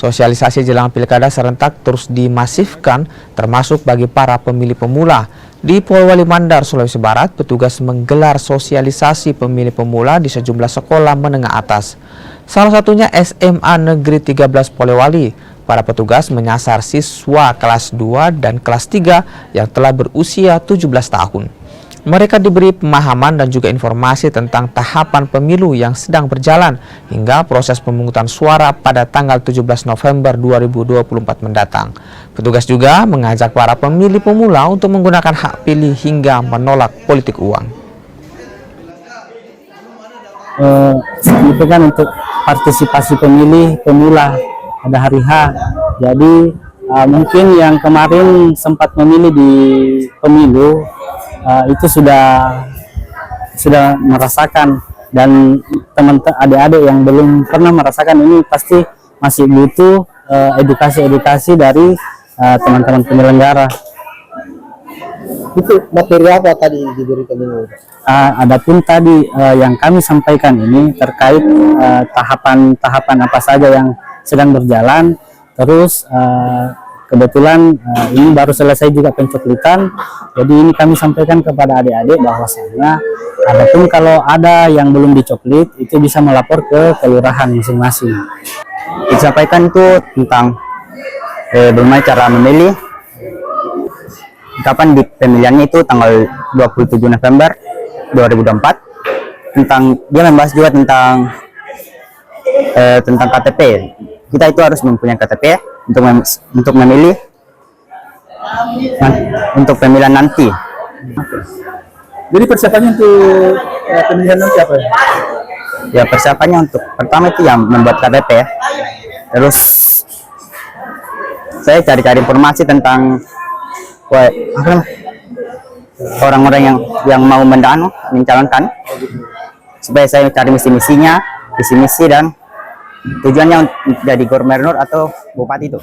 Sosialisasi jelang pilkada serentak terus dimasifkan, termasuk bagi para pemilih pemula. Di Polewali Mandar, Sulawesi Barat, petugas menggelar sosialisasi pemilih pemula di sejumlah sekolah menengah atas. Salah satunya SMA Negeri 13 Polewali. Para petugas menyasar siswa kelas 2 dan kelas 3 yang telah berusia 17 tahun. Mereka diberi pemahaman dan juga informasi tentang tahapan pemilu yang sedang berjalan hingga proses pemungutan suara pada tanggal 17 November 2024 mendatang. Petugas juga mengajak para pemilih pemula untuk menggunakan hak pilih hingga menolak politik uang. Itu kan untuk partisipasi pemilih pemula pada hari H. Jadi mungkin yang kemarin sempat memilih di pemilu itu sudah merasakan, dan teman-teman adik-adik yang belum pernah merasakan ini pasti masih butuh edukasi dari teman-teman penyelenggara. Itu materi apa tadi diberikan ini? Adapun tadi yang kami sampaikan ini terkait tahapan-tahapan apa saja yang sedang berjalan, terus kebetulan ini baru selesai juga pencoklitan, jadi ini kami sampaikan kepada adik-adik bahwasanya adapun kalau ada yang belum dicoklit itu bisa melapor ke kelurahan masing-masing. Disampaikan itu tentang bagaimana cara memilih, kapan di pemilihannya itu tanggal 27 November 2024. Dia membahas juga tentang KTP. Kita itu harus mempunyai KTP untuk memilih untuk pemilihan nanti. Jadi persiapannya untuk pemilihan nanti apa ya? Ya, persiapannya untuk pertama itu yang membuat KTP. Terus saya cari-cari informasi tentang orang-orang yang mau mencalonkan, supaya saya cari visi misi dan tujuannya untuk jadi gubernur atau bupati itu.